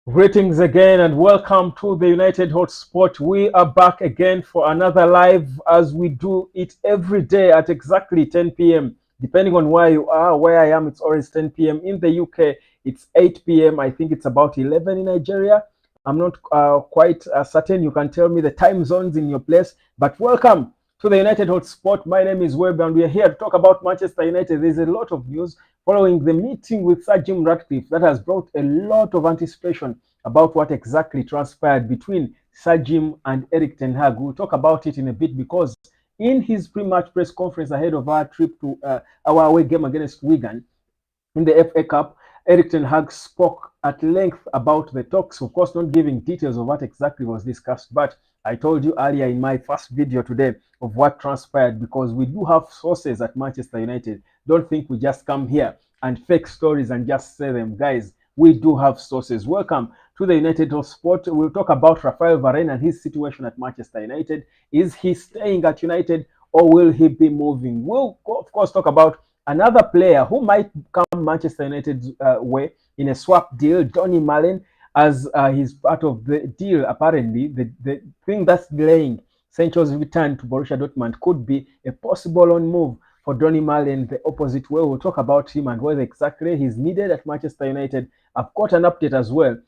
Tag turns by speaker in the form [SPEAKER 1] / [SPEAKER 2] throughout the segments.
[SPEAKER 1] Greetings again and welcome to the United Hotspot. We are back again for another live as we do it every day at exactly 10 p.m. Depending on where you are, where I am, it's always 10 p.m. In the UK, it's 8 p.m. I think it's about 11 in Nigeria. I'm not quite certain. You can tell me the time zones in your place. But welcome to the United Hotspot. My name is Webb and we are here to talk about Manchester United. There's a lot of news following the meeting with Sir Jim Ratcliffe that has brought a lot of anticipation about what exactly transpired between Sir Jim and Erik ten Hag. We'll talk about it in a bit because in his pre-match press conference ahead of our trip to our away game against Wigan in the FA Cup, Erik ten Hag spoke at length about the talks, of course not giving details of what exactly was discussed, but I told you earlier in my first video today of what transpired because we do have sources at Manchester United. Don't think we just come here and fake stories and just say them. Guys, we do have sources. Welcome to the United Sport. We'll talk about Raphael Varane and his situation at Manchester United. Is he staying at United or will he be moving? We'll, of course, talk about another player who might come Manchester United's way in a swap deal, Donny Malen, as he's part of the deal. Apparently, the thing that's delaying Sancho's return to Borussia Dortmund could be a possible on move for Donny Malen the opposite way. We'll talk about him and whether exactly he's needed at Manchester United. I've got an update as well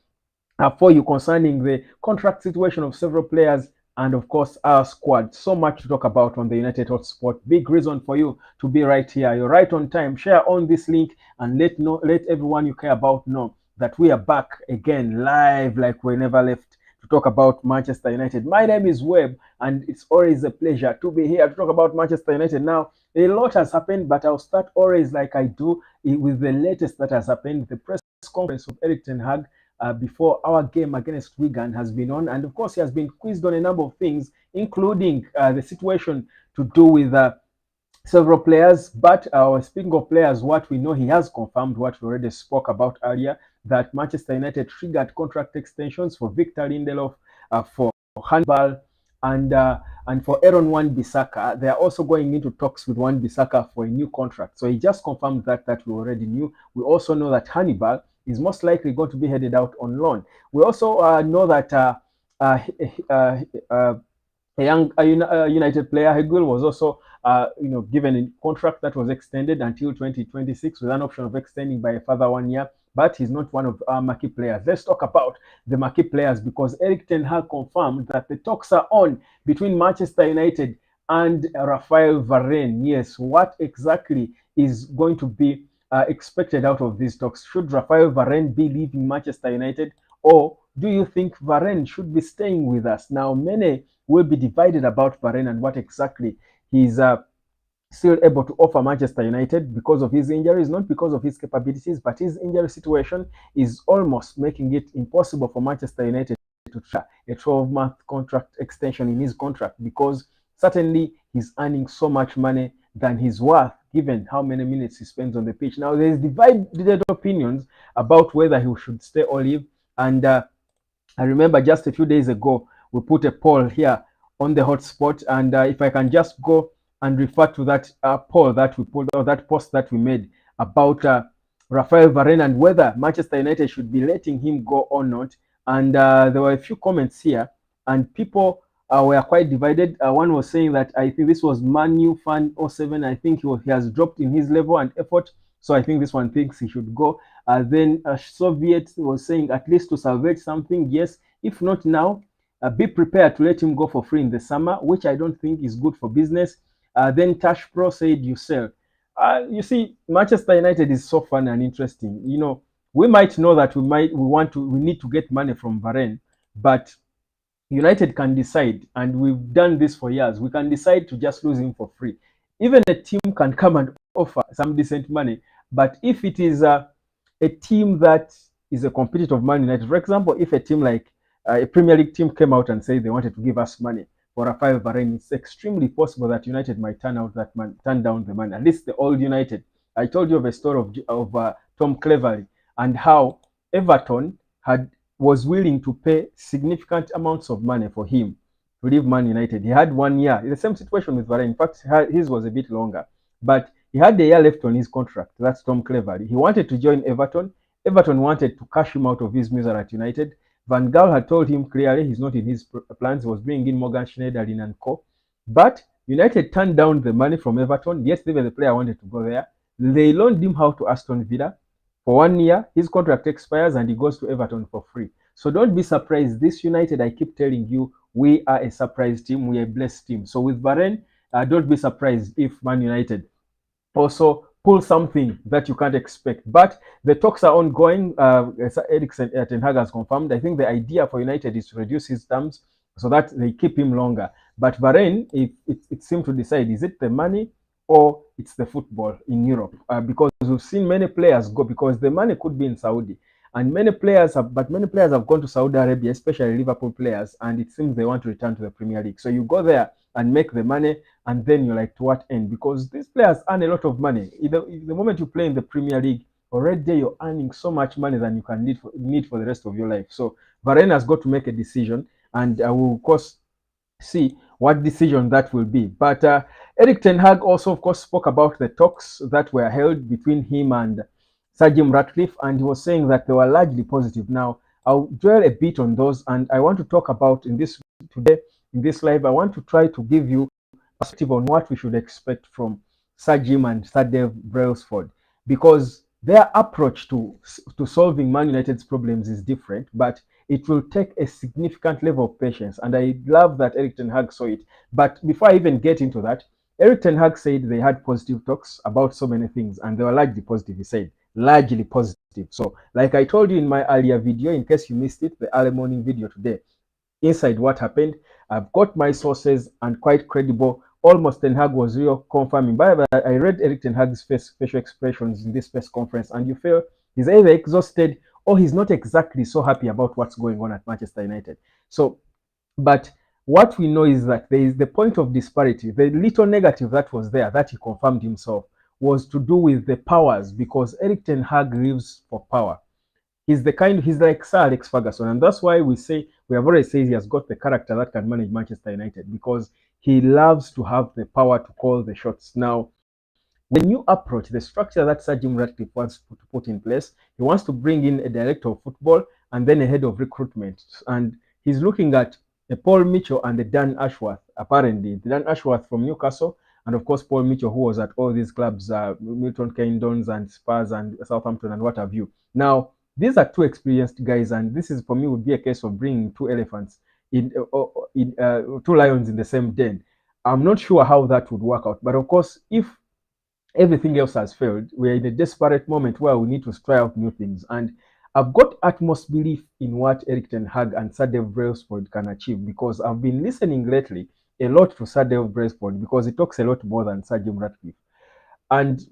[SPEAKER 1] for you concerning the contract situation of several players and of course our squad. So much to talk about on the United Hotspot. Big reason for you to be right here. You're right on time. Share on this link and let everyone you care about know that we are back again live like we never left to talk about Manchester United. My name is Webb and it's always a pleasure to be here to talk about Manchester United. Now, a lot has happened, but I'll start always like I do with the latest that has happened. The press conference of Erik ten Hag before our game against Wigan has been on. And of course, he has been quizzed on a number of things, including the situation to do with several players. But speaking of players, what we know, he has confirmed what we already spoke about earlier, that Manchester United triggered contract extensions for Victor Lindelof, for Hannibal, and for Aaron Wan-Bissaka. They are also going into talks with Wan-Bissaka for a new contract. So he just confirmed that we already knew. We also know that Hannibal is most likely going to be headed out on loan. We also know that a young United player, Hegel, was also given a contract that was extended until 2026 with an option of extending by a further 1 year. But he's not one of our marquee players. Let's talk about the marquee players because Erik ten Hag confirmed that the talks are on between Manchester United and Raphael Varane. Yes, what exactly is going to be expected out of these talks? Should Raphael Varane be leaving Manchester United, or do you think Varane should be staying with us? Now, many will be divided about Varane and what exactly he's still able to offer Manchester United because of his injuries, not because of his capabilities, but his injury situation is almost making it impossible for Manchester United to try a 12-month contract extension in his contract because certainly he's earning so much money than he's worth given how many minutes he spends on the pitch. Now, there's divided opinions about whether he should stay or leave, and I remember just a few days ago, we put a poll here on the hotspot, and if I can just go and refer to that poll that we put, or that post that we made about Raphael Varane and whether Manchester United should be letting him go or not. And there were a few comments here, and people were quite divided. One was saying that I think this was Manu Fan 07. I think he has dropped in his level and effort. So I think this one thinks he should go. Then Soviet was saying at least to salvage something, yes. If not now, be prepared to let him go for free in the summer, which I don't think is good for business. Then Tash Pro said, you sell. You see, Manchester United is so fun and interesting. You know, we might know that we need to get money from Varane, but United can decide, and we've done this for years. We can decide to just lose him for free. Even a team can come and offer some decent money, but if it is a team that is a competitor of Man United, for example, if a team like a Premier League team came out and said they wanted to give us money for Raphael Varane, it's extremely possible that United might turn down the money. At least the old United. I told you of a story of Tom Cleverley and how Everton was willing to pay significant amounts of money for him to leave Man United. He had 1 year. The same situation with Varane. In fact, his was a bit longer. But he had a year left on his contract. That's Tom Cleverley. He wanted to join Everton. Everton wanted to cash him out of his misery at United. Van Gaal had told him clearly he's not in his plans. He was bringing in Morgan Schneiderlin and co. But United turned down the money from Everton. Yes, even the player wanted to go there. They loaned him out to Aston Villa for 1 year. His contract expires and he goes to Everton for free. So don't be surprised. This United, I keep telling you, we are a surprise team. We are a blessed team. So with Varane, don't be surprised if Man United also pull something that you can't expect. But the talks are ongoing. Erik Ten Hag has confirmed. I think the idea for United is to reduce his terms so that they keep him longer. But Varane, it seemed to decide, is it the money or it's the football in Europe? Because we've seen many players go, because the money could be in Saudi. And many players have gone to Saudi Arabia, especially Liverpool players, and it seems they want to return to the Premier League. So you go there and make the money, and then you're like, to what end? Because these players earn a lot of money. The moment you play in the Premier League, already you're earning so much money than you can need for the rest of your life. So Varane has got to make a decision, and I will, of course, see what decision that will be. But Erik Ten Hag also, of course, spoke about the talks that were held between him and Sir Jim Ratcliffe, and he was saying that they were largely positive. Now, I'll dwell a bit on those, and I want to talk about in this live. I want to try to give you perspective on what we should expect from Sir Jim and Sir Dave Brailsford, because their approach to solving Man United's problems is different, but it will take a significant level of patience. And I love that Erik Ten Hag saw it. But before I even get into that, Erik Ten Hag said they had positive talks about so many things, and they were largely positive. He said largely positive. So, like I told you in my earlier video, in case you missed it, the early morning video today, inside what happened, I've got my sources and quite credible. Almost Ten Hag was real confirming. But I read Erik Ten Hag's facial expressions in this press conference, and you feel he's either exhausted or he's not exactly so happy about what's going on at Manchester United. So, but what we know is that there is the point of disparity. The little negative that was there, that he confirmed himself, was to do with the powers, because Erik Ten Hag lives for power. He's like Sir Alex Ferguson, and that's why we have already said he has got the character that can manage Manchester United, because he loves to have the power to call the shots. Now, the new approach, the structure that Sir Jim Ratcliffe wants to put in place, he wants to bring in a director of football and then a head of recruitment, and he's looking at a Paul Mitchell and a Dan Ashworth, apparently. Dan Ashworth from Newcastle, and of course Paul Mitchell, who was at all these clubs, Milton Keynes and Spurs and Southampton and what have you. Now, these are two experienced guys, and this is, for me, would be a case of bringing two elephants two lions in the same den. I'm not sure how that would work out, but of course, if everything else has failed, we're in a desperate moment where we need to try out new things. And I've got utmost belief in what Erik Ten Hag and Sir Dave Brailsford can achieve, because I've been listening lately a lot to Sir Dave Brailsford, because he talks a lot more than Sir Jim Ratcliffe. And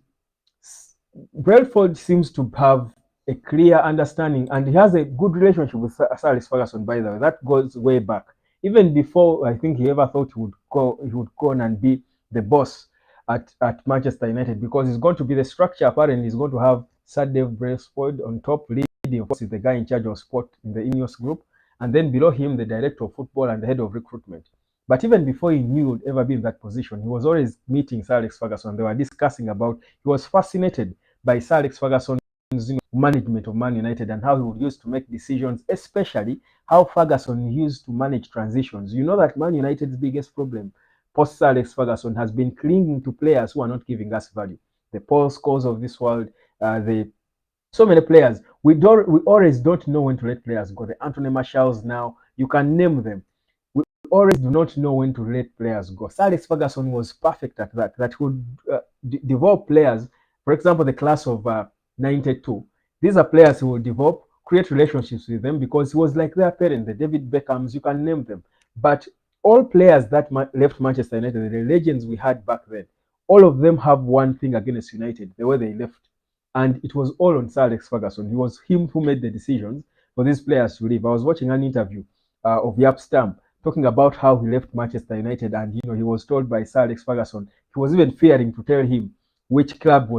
[SPEAKER 1] Brailsford seems to have a clear understanding, and he has a good relationship with Sir Alex Ferguson, by the way. That goes way back. Even before I think he ever thought he would go on and be the boss at Manchester United, because he's going to be the structure. Apparently, he's going to have Sir Dave Brailsford on top, leading, of course, is the guy in charge of sport in the Ineos group, and then below him, the director of football and the head of recruitment. But even before he knew he would ever be in that position, he was always meeting Sir Alex Ferguson. They were discussing about, he was fascinated by Sir Alex Ferguson's management of Man United and how he would use to make decisions, especially how Ferguson used to manage transitions. You know that Man United's biggest problem post Sir Alex Ferguson has been clinging to players who are not giving us value. The Paul Scholes of this world, so many players. We always don't know when to let players go. The Anthony Marshalls now, you can name them. We always do not know when to let players go. Sir Alex Ferguson was perfect at that. That would develop players. For example, the class of 92. These are players who will develop, create relationships with them, because he was like their parent, the David Beckhams, you can name them. But all players that left Manchester United, the legends we had back then, all of them have one thing against United, the way they left. And it was all on Sir Alex Ferguson. It was him who made the decisions for these players to leave. I was watching an interview of Jaap Stam talking about how he left Manchester United, and he was told by Sir Alex Ferguson, he was even fearing to tell him which club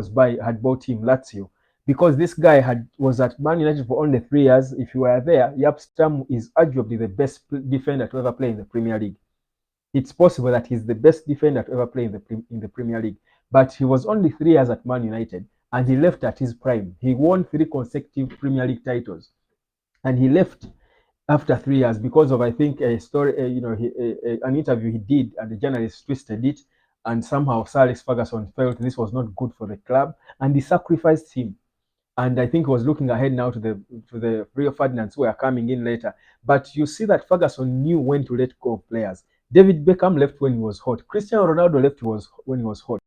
[SPEAKER 1] had bought him, Lazio, because this guy was at Man United for only 3 years. If you were there, Jaap Stam is arguably the best defender to ever play in the Premier League. It's possible that he's the best defender to ever play in the Premier League, but he was only 3 years at Man United, and he left at his prime. He won 3 consecutive Premier League titles, and he left after 3 years because of, I think, a story, an interview he did, and the journalist twisted it, and somehow Sir Alex Ferguson felt this was not good for the club, and he sacrificed him. And I think he was looking ahead now to the Rio Ferdinands who are coming in later. But you see that Ferguson knew when to let go of players. David Beckham left when he was hot. Cristiano Ronaldo left when he was hot.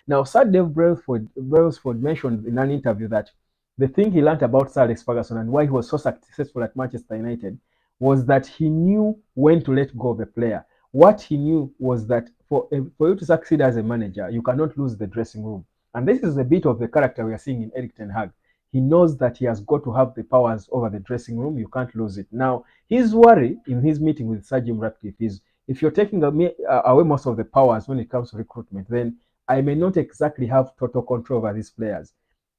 [SPEAKER 1] Now, Sir Dave Brailsford mentioned in an interview that the thing he learned about Sir Alex Ferguson and why he was so successful at Manchester United was that he knew when to let go of a player. What he knew was that for you to succeed as a manager, you cannot lose the dressing room. And this is a bit of the character we are seeing in Erik ten Hag. He knows that he has got to have the powers over the dressing room. You can't lose it. Now, his worry in his meeting with Sir Jim Ratcliffe is if you're taking away most of the powers when it comes to recruitment, then I may not exactly have total control over these players.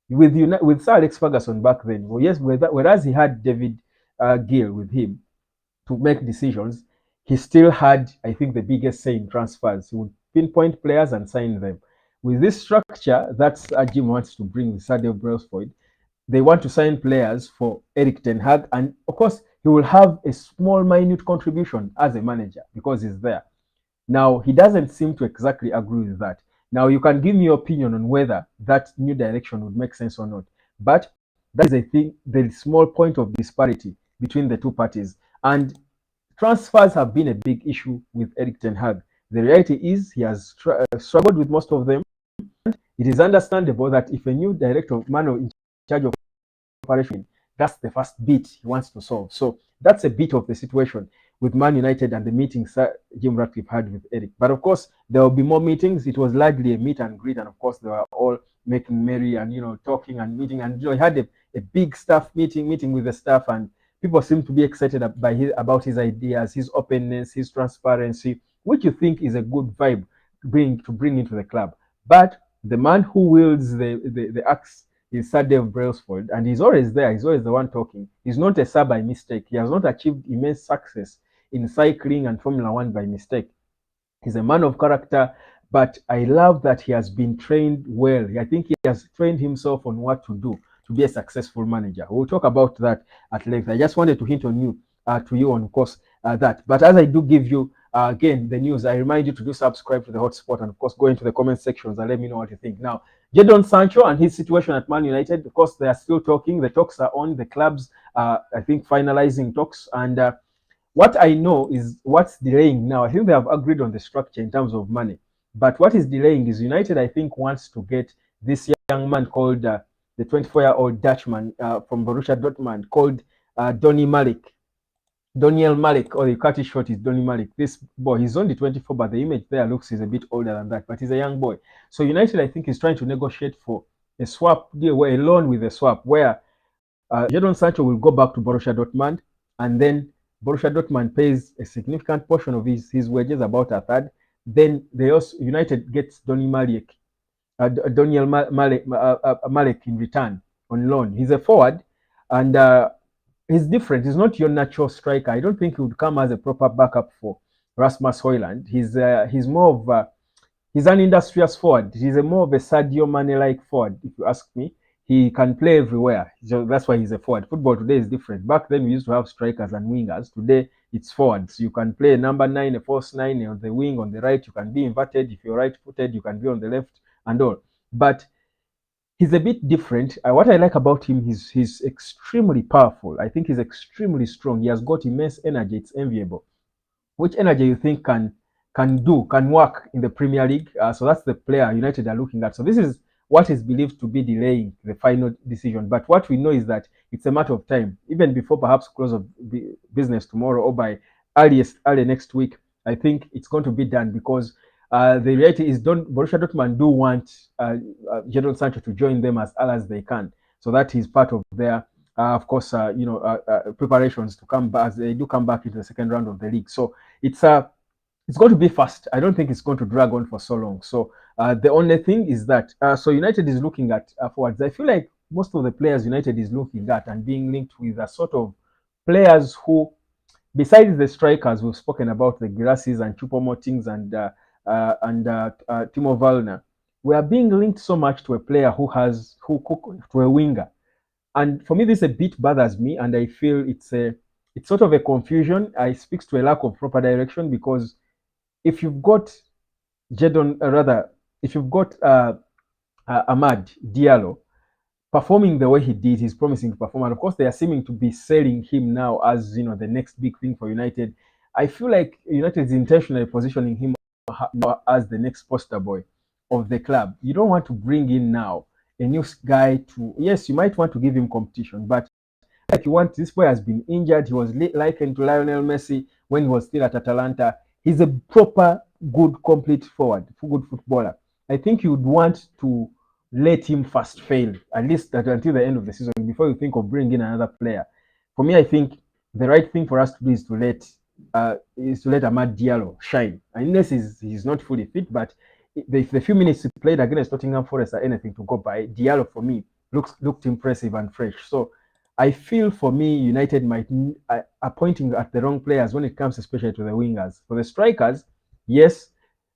[SPEAKER 1] With Sir Alex Ferguson back then, well, yes, whereas he had David Gill with him to make decisions, he still had, I think, the biggest say in transfers. He would pinpoint players and sign them. With this structure that Jim wants to bring with Sir Dave Brailsford, they want to sign players for Erik ten Hag, and of course, he will have a small, minute contribution as a manager because he's there. Now, he doesn't seem to exactly agree with that. Now, you can give me your opinion on whether that new direction would make sense or not. But that is, I think, the small point of disparity between the two parties. And transfers have been a big issue with Erik ten Hag. The reality is he has struggled with most of them. It is understandable that if a new director, man in charge of operation, that's the first bit he wants to solve. So that's a bit of the situation with Man United and the meeting Sir Jim Ratcliffe had with Erik. But of course, there will be more meetings. It was largely a meet and greet, and of course, they were all making merry and talking and meeting. And he had a big staff meeting with the staff, and people seem to be excited about his ideas, his openness, his transparency, which you think is a good vibe to bring into the club. But the man who wields the axe is Sir Dave Brailsford, and he's always there. He's always the one talking. He's not a sir by mistake. He has not achieved immense success in cycling and Formula One by mistake. He's a man of character, but I love that he has been trained well. I think he has trained himself on what to do to be a successful manager. We'll talk about that at length. I just wanted to hint on you, on, of course, that. But as I do give you, again, the news, I remind you to do subscribe to the Hotspot and, of course, go into the comment sections and let me know what you think. Now, Jadon Sancho and his situation at Man United, of course, they are still talking. The talks are on. The clubs, I think, finalizing talks. And what I know is what's delaying now. I think they have agreed on the structure in terms of money. But what is delaying is United, I think, wants to get this young man called the 24-year-old Dutchman from Borussia Dortmund called Doniel Malik, or you cut it short, is Donny Malik. This boy, he's only 24, but the image there looks he's a bit older than that, but he's a young boy. So United, I think, is trying to negotiate for a swap deal, a loan with a swap, where Jadon Sancho will go back to Borussia Dortmund, and then Borussia Dortmund pays a significant portion of his wages, about a third. Then United gets Doniel Malik in return on loan. He's a forward, and he's different. He's not your natural striker. I don't think he would come as a proper backup for Rasmus Højlund. He's more of he's an industrious forward. He's more of a Sadio Mane-like forward, if you ask me. He can play everywhere. So that's why he's a forward. Football today is different. Back then, we used to have strikers and wingers. Today, it's forwards. You can play number 9, a false 9 on the wing, on the right. You can be inverted. If you're right-footed, you can be on the left and all. But he's a bit different. What I like about him is he's extremely powerful. I think he's extremely strong. He has got immense energy. It's enviable. Which energy you think can work in the Premier League? So that's the player United are looking at. So this is what is believed to be delaying the final decision. But what we know is that it's a matter of time. Even before perhaps close of business tomorrow or by early next week, I think it's going to be done, because the reality is Borussia Dortmund do want Jadon Sancho to join them as early as they can. So that is part of their, of course, preparations to come back, as they do come back into the second round of the league. So it's going to be fast. I don't think it's going to drag on for so long. So the only thing is that so United is looking at forwards. I feel like most of the players United is looking at and being linked with are sort of players who, besides the strikers we've spoken about, the Grasses and Choupo-Motings and Timo Werner, we are being linked so much to a player who to a winger. And for me, this a bit bothers me, and I feel it's sort of a confusion. It speaks to a lack of proper direction because if you've got Jadon, rather, if you've got Ahmad Diallo performing the way he did, he's promising to perform, and of course they are seeming to be selling him now as the next big thing for United. I feel like United is intentionally positioning him as the next poster boy of the club. You don't want to bring in now a new guy to. Yes, you might want to give him competition, but like you want, this boy has been injured. He was likened to Lionel Messi when he was still at Atalanta. He's a proper, good, complete forward, good footballer. I think you would want to let him first fail, at least until the end of the season, before you think of bringing another player. For me, I think the right thing for us to do is to let Amad Diallo shine. Unless he's not fully fit, but the few minutes he played against Nottingham Forest are anything to go by. Diallo for me looked impressive and fresh. So I feel for me, United might are pointing at the wrong players when it comes, especially to the wingers. For the strikers, yes,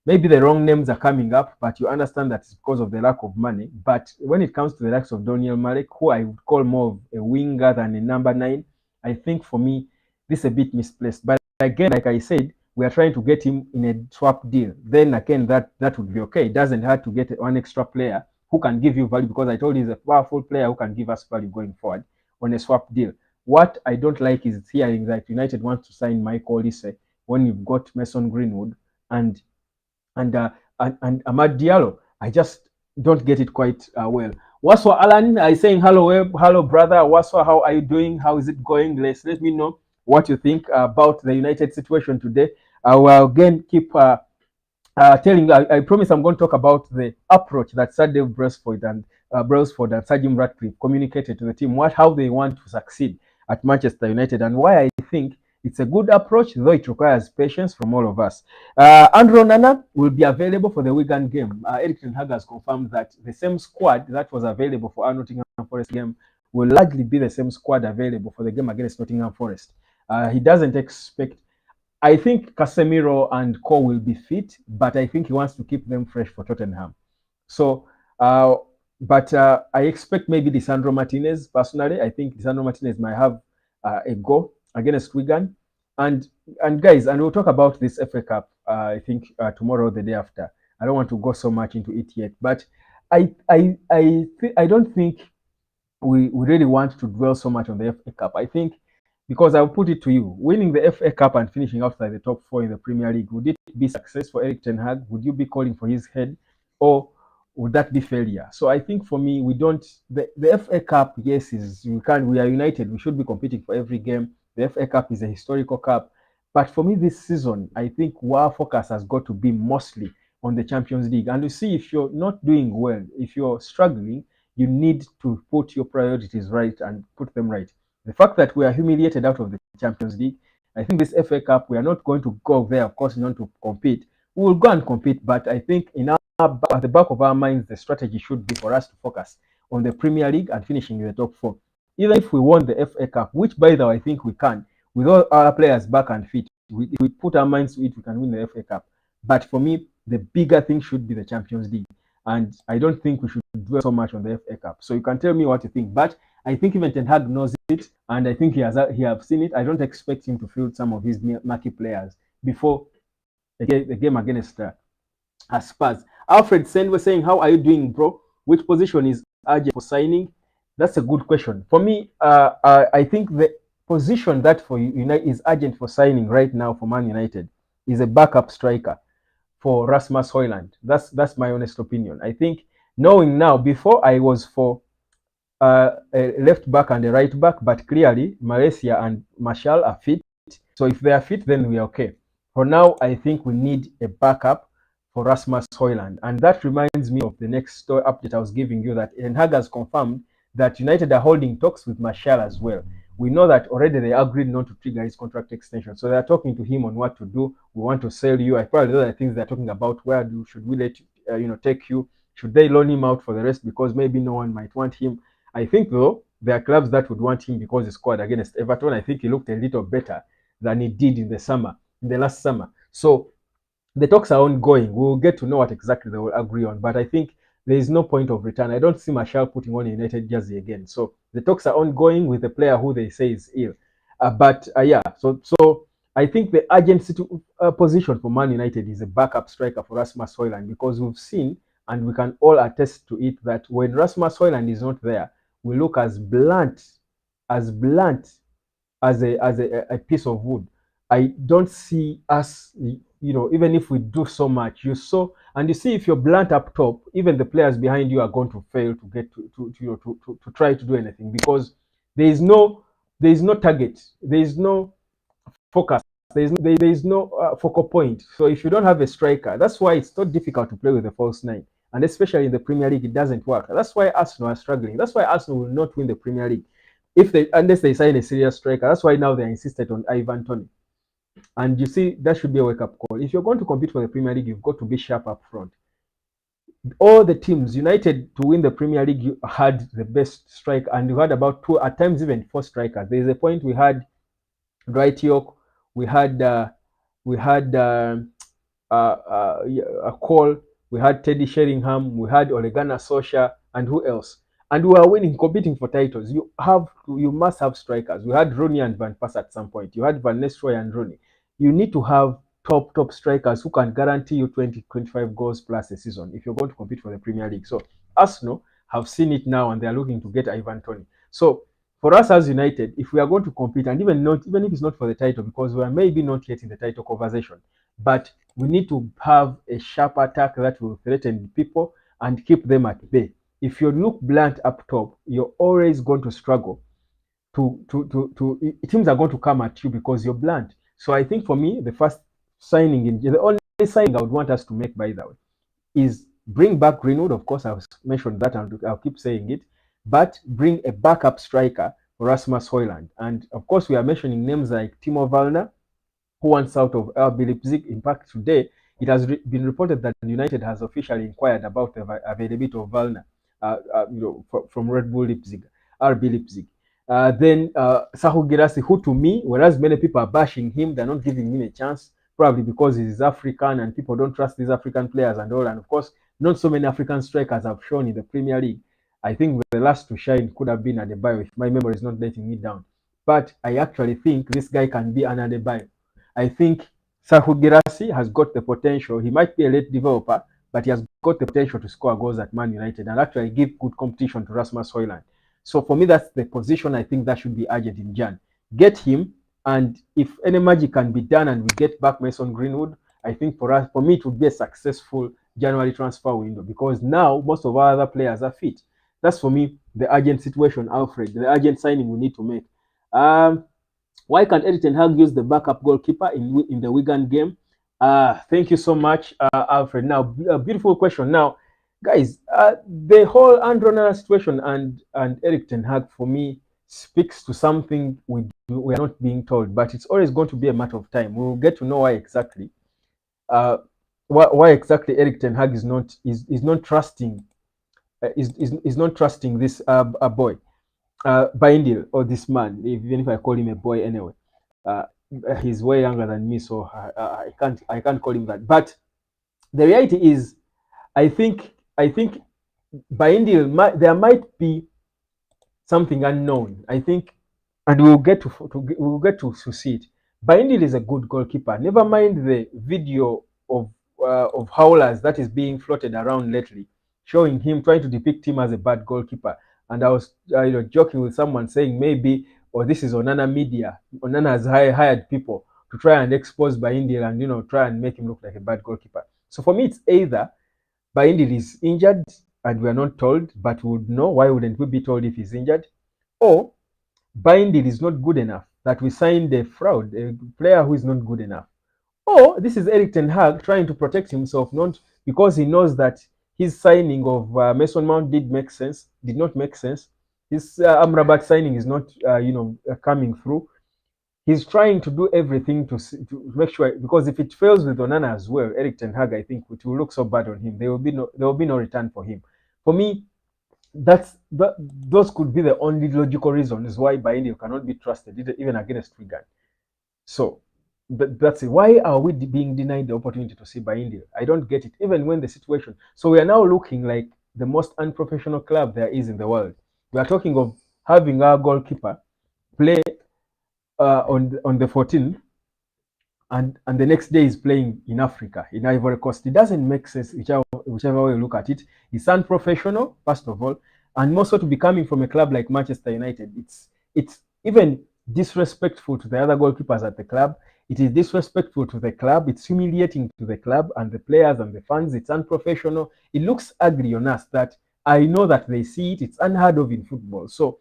[SPEAKER 1] maybe the wrong names are coming up, but you understand that it's because of the lack of money. But when it comes to the likes of Daniel Malek, who I would call more of a winger than a number 9, I think for me, this is a bit misplaced. But again, like I said, we are trying to get him in a swap deal. Then again, that would be okay. It doesn't have to get one extra player who can give you value, because I told you he's a powerful player who can give us value going forward on a swap deal. What I don't like is hearing that United wants to sign Michael Olise when you've got Mason Greenwood and and uh, and Amad Diallo. I just don't get it quite well. Waswa Alan is saying hello brother. Waswa, how are you doing? How is it going? Let me know what you think about the United situation today. I will again keep telling you, I promise I'm going to talk about the approach that Sir Dave Brailsford and Sir Jim Ratcliffe communicated to the team, how they want to succeed at Manchester United, and why I think it's a good approach, though it requires patience from all of us. Andrew Nana will be available for the Wigan game. Erik Ten Hag has confirmed that the same squad that was available for our Nottingham Forest game will largely be the same squad available for the game against Nottingham Forest. He doesn't expect. I think Casemiro and Cole will be fit, but I think he wants to keep them fresh for Tottenham. So, but I expect maybe Lisandro Martinez. Personally, I think Lisandro Martinez might have a go against Wigan. And guys, and we'll talk about this FA Cup. I think tomorrow, or the day after. I don't want to go so much into it yet, but I don't think we really want to dwell so much on the FA Cup. I think, because I'll put it to you, winning the FA Cup and finishing outside the top 4 in the Premier League, would it be success for Erik Ten Hag? Would you be calling for his head, or would that be failure? So I think for me, we don't. The FA Cup, yes, we are United. We should be competing for every game. The FA Cup is a historical cup, but for me this season, I think our focus has got to be mostly on the Champions League. And you see, if you're not doing well, if you're struggling, you need to put your priorities right and put them right. The fact that we are humiliated out of the Champions League, I think this FA Cup, we are not going to go there, of course, not to compete. We will go and compete, but I think at the back of our minds, the strategy should be for us to focus on the Premier League and finishing in the top 4. Even if we won the FA Cup, which by the way I think we can, with all our players back and fit, if we put our minds to it, we can win the FA Cup. But for me, the bigger thing should be the Champions League. And I don't think we should dwell so much on the FA Cup. So you can tell me what you think. But I think even Ten Hag knows it, and I think he has seen it. I don't expect him to field some of his marquee players before the game against Spurs. Alfred Send was saying, "How are you doing, bro? Which position is urgent for signing?" That's a good question. For me, I think the position that for United is urgent for signing right now for Man United is a backup striker for Rasmus Højlund. That's my honest opinion. I think, knowing now, before I was for a left back and a right back, but clearly Malaysia and Marshall are fit. So if they are fit, then we are okay. For now, I think we need a backup for Rasmus Højlund. And that reminds me of the next story update I was giving you, that Ten Hag has confirmed that United are holding talks with Marshall as well. We know that already they agreed not to trigger his contract extension. So they're talking to him on what to do. We want to sell you. I probably know the things they're talking about. Should we let take you? Should they loan him out for the rest, because maybe no one might want him? I think, though, there are clubs that would want him because he scored against Everton. I think he looked a little better than he did in the last summer. So the talks are ongoing. We'll get to know what exactly they will agree on. But I think there is no point of return. I don't see Martial putting on a United jersey again. So the talks are ongoing with the player who they say is ill. Yeah, so I think the position for Man United is a backup striker for Rasmus Højlund, because we've seen and we can all attest to it that when Rasmus Højlund is not there, we look as blunt as a piece of wood. I don't see us, even if we do so much, you see if you're blunt up top, even the players behind you are going to fail to get to try to do anything, because there is no target, there is no focus, there is no focal point. So if you don't have a striker, that's why it's so difficult to play with a false nine, and especially in the Premier League, it doesn't work. That's why Arsenal are struggling. That's why Arsenal will not win the Premier League unless they sign a serious striker. That's why now they insisted on Ivan Toney. And you see, that should be a wake-up call. If you're going to compete for the Premier League, you've got to be sharp up front. All the teams, United, to win the Premier League, you had the best striker, and you had about two, at times even four strikers. There's a point we had Dwight York, we had a Cole, we had Teddy Sheringham, we had Ole Gunnar Solskjaer, and who else? And we are winning, competing for titles. You must have strikers. We had Rooney and Van Persie at some point. You had Van Nistelrooy and Rooney. You need to have top strikers who can guarantee you 20-25 goals plus a season if you're going to compete for the Premier League. So Arsenal have seen it now, and they are looking to get Ivan Toney. So for us as United, if we are going to compete, and even if it's not for the title, because we are maybe not yet in the title conversation, but we need to have a sharp attack that will threaten people and keep them at bay. If you look blunt up top, you're always going to struggle. Teams are going to come at you because you're blunt. So I think for me, the only signing I would want us to make, by the way, is bring back Greenwood. Of course, I've mentioned that, and I'll keep saying it, but bring a backup striker for Rasmus Højlund. And of course, we are mentioning names like Timo Werner, who wants out of RB Leipzig. In fact, today it has been reported that United has officially inquired about the availability of Werner, from Red Bull Leipzig, RB Leipzig. Then Sahu Girassi, who to me, whereas many people are bashing him, they're not giving him a chance, probably because he's African and people don't trust these African players and all. And of course, not so many African strikers have shown in the Premier League. I think the last to shine could have been Adebayo, if my memory is not letting me down. But I actually think this guy can be an Adebayo. I think Sahu Girassi has got the potential. He might be a late developer, but he has got the potential to score goals at Man United and actually give good competition to Rasmus Højlund. So for me, that's the position I think that should be urgent in Jan. Get him, and if any magic can be done and we get back Mason Greenwood, I think for me, it would be a successful January transfer window, because now most of our other players are fit. That's for me the urgent situation, Alfred, the urgent signing we need to make. Why can't Erik ten Hag use the backup goalkeeper in the Wigan game? Thank you so much, Alfred. Now, a beautiful question. Now, guys, the whole Andre Onana situation and Erik ten Hag, for me, speaks to something we are not being told, but it's always going to be a matter of time. We will get to know why exactly Erik ten Hag is not trusting this boy, Bindil, or this man, even if I call him a boy anyway. He's way younger than me, so I can't call him that. But the reality is, I think Bindil, there might be something unknown. I think, and we'll get to see it. Bindil is a good goalkeeper. Never mind the video of howlers that is being floated around lately, showing him, trying to depict him as a bad goalkeeper. And I was joking with someone saying maybe, this is Onana media. Onana has hired people to try and expose Bindil and try and make him look like a bad goalkeeper. So for me, it's either Bindil is injured and we are not told, but we would know. Why wouldn't we be told if he's injured? Or Bindil is not good enough, that we signed a fraud, a player who is not good enough. Or this is Erik ten Hag trying to protect himself, not because he knows that his signing of Mason Mount did not make sense. His Amrabat signing is not, coming through. He's trying to do everything to make sure, because if it fails with Onana as well, Erik ten Hag, I think it will look so bad on him. There will be no return for him. For me, those could be the only logical reasons why Bindil cannot be trusted, even against Wigan. So that's it. Why are we being denied the opportunity to see Bindil? I don't get it. Even when the situation, so we are now looking like the most unprofessional club there is in the world. We are talking of having our goalkeeper play on the 14th, and the next day is playing in Africa, in Ivory Coast. It doesn't make sense whichever way you look at it. It's unprofessional, first of all, and also to be coming from a club like Manchester United. It's even disrespectful to the other goalkeepers at the club. It is disrespectful to the club. It's humiliating to the club and the players and the fans. It's unprofessional. It looks ugly on us that I know that they see it. It's unheard of in football. So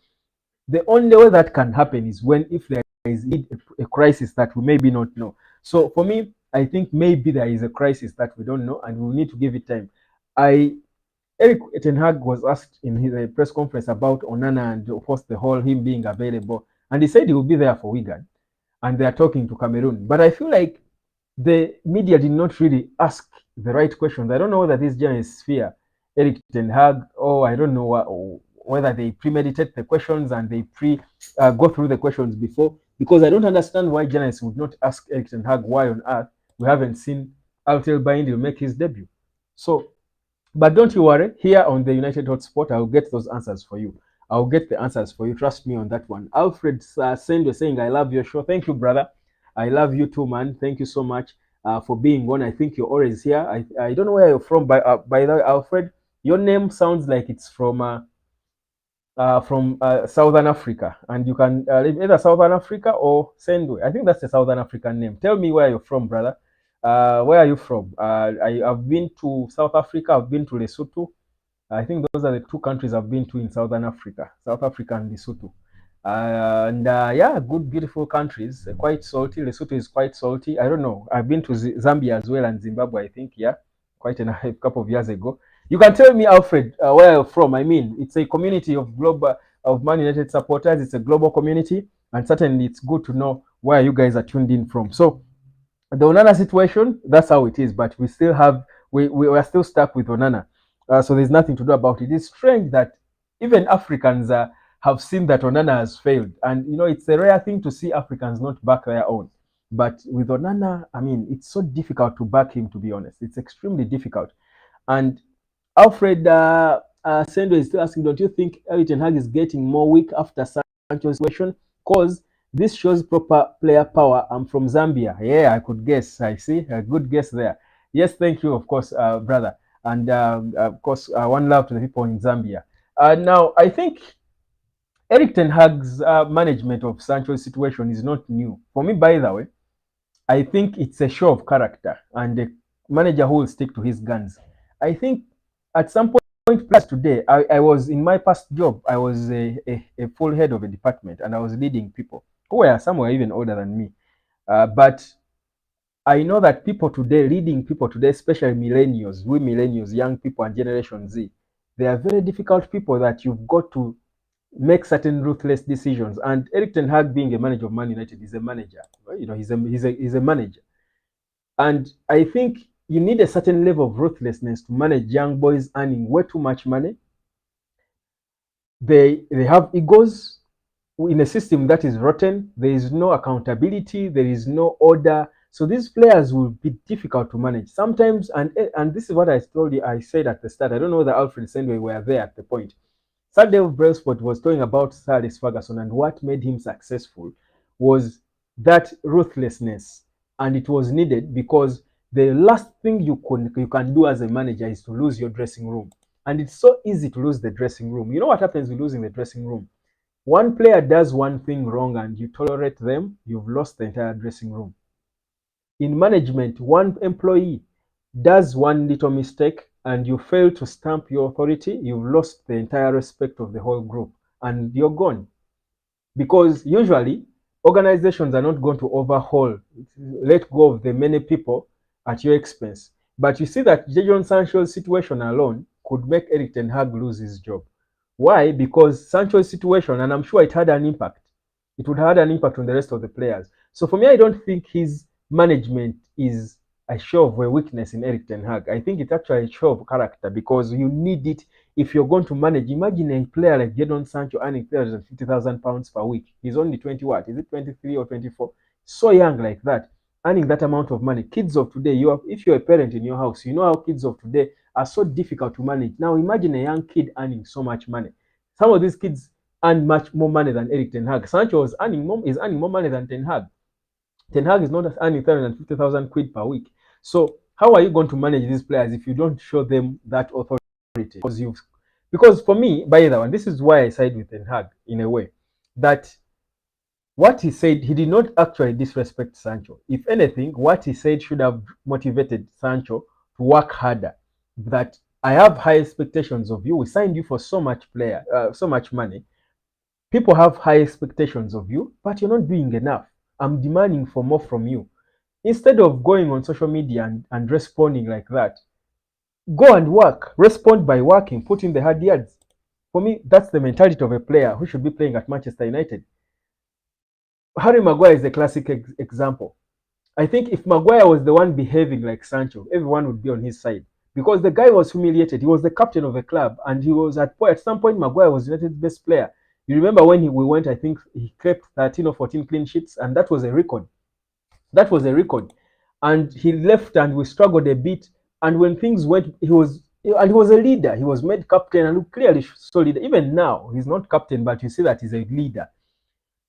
[SPEAKER 1] the only way that can happen is when if there is a crisis that we maybe not know. So for me, I think maybe there is a crisis that we don't know, and we need to give it time. Erik Ten Hag was asked in his press conference about Onana and of course the whole him being available, and he said he will be there for Wigan, and they are talking to Cameroon. But I feel like the media did not really ask the right questions. I don't know whether these journalists fear Erik Ten Hag, or I don't know whether they premeditate the questions and they go through the questions before, because I don't understand why journalists would not ask Erik Ten Hag why on earth we haven't seen Altel Bayindi make his debut. So, but don't you worry, here on the United Hotspot, I'll get those answers for you. I'll get the answers for you. Trust me on that one. Alfred Sendwe saying, I love your show. Thank you, brother. I love you too, man. Thank you so much for being on. I think you're always here. I don't know where you're from, by the way, Alfred. Your name sounds like it's from Southern Africa, and you can live either Southern Africa or Sendwe. I think that's a Southern African name. Tell me where you're from, brother. Where are you from? I've been to South Africa. I've been to Lesotho. I think those are the two countries I've been to in Southern Africa, South Africa and Lesotho. Yeah, good, beautiful countries. Quite salty. Lesotho is quite salty. I don't know. I've been to Zambia as well and Zimbabwe, I think. Yeah, quite a couple of years ago. You can tell me, Alfred, where you're from. I mean, it's a community of Man United supporters. It's a global community, and certainly it's good to know where you guys are tuned in from. So the Onana situation, that's how it is. But we still have we are still stuck with Onana. So there's nothing to do about it. It's strange that even Africans have seen that Onana has failed. And, you know, it's a rare thing to see Africans not back their own. But with Onana, I mean, it's so difficult to back him, to be honest. It's extremely difficult. And Alfred Sendo is still asking, don't you think Erik Ten Hag is getting more weak after Sancho's situation? Because this shows proper player power. I'm from Zambia. Yeah, I could guess. I see. A good guess there. Yes, thank you, of course, brother. And of course, one love to the people in Zambia. Now, I think Erik Ten Hag's management of Sancho's situation is not new. For me, by the way, I think it's a show of character and a manager who will stick to his guns. I think at some point, plus today, I was in my past job, I was a full head of a department, and I was leading people who were some were even older than me. But I know that people today, leading people today, especially millennials, we millennials, young people and Generation Z, they are very difficult people that you've got to make certain ruthless decisions. And Erik Ten Hag, being a manager of Man United, is a manager. You know, he's a manager. And I think you need a certain level of ruthlessness to manage young boys earning way too much money. They have egos. In a system that is rotten, there is no accountability, there is no order. So these players will be difficult to manage sometimes. And this is what I told you. I said at the start. I don't know that Alfred Sendwe were there at the point. Saturday of Brailsport was talking about Sir Alex Ferguson, and what made him successful was that ruthlessness, and it was needed because the last thing you can do as a manager is to lose your dressing room, and it's so easy to lose the dressing room. You know what happens with losing the dressing room? One player does one thing wrong and you tolerate them, you've lost the entire dressing room. In management, one employee does one little mistake and you fail to stamp your authority, you've lost the entire respect of the whole group and you're gone. Because usually, organizations are not going to overhaul, let go of the many people at your expense. But you see that Jadon Sancho's situation alone could make Erik Ten Hag lose his job. Why? Because Sancho's situation, and I'm sure it had an impact. It would have had an impact on the rest of the players. So for me, I don't think his management is a show of a weakness in Erik Ten Hag. I think it's actually a show of character because you need it if you're going to manage. Imagine a player like Jadon Sancho earning £350,000 per week. He's only 20 what? Is it 23 or 24? So young like that. earning that amount of money. Kids of today, if you're a parent in your house, you know how kids of today are so difficult to manage. Now imagine a young kid earning so much money. Some of these kids earn much more money than Erik Ten Hag. Sancho is earning more money than Ten Hag. Ten Hag is not earning 350,000 quid per week. So how are you going to manage these players if you don't show them that authority? Because for me, by the way, this is why I side with Ten Hag in a way that what he said, he did not actually disrespect Sancho. If anything, what he said should have motivated Sancho to work harder. That I have high expectations of you. We signed you for so much money. People have high expectations of you, but you're not doing enough. I'm demanding for more from you. Instead of going on social media and responding like that, go and work. Respond by working, put in the hard yards. For me, that's the mentality of a player who should be playing at Manchester United. Harry Maguire is a classic example. I think if Maguire was the one behaving like Sancho, everyone would be on his side because the guy was humiliated. He was the captain of the club, and he was at some point Maguire was United's best player. You remember when we went? I think he kept 13 or 14 clean sheets, and that was a record. That was a record. And he left, and we struggled a bit. And when things went, he was a leader. He was made captain, and clearly solid. Even now, he's not captain, but you see that he's a leader.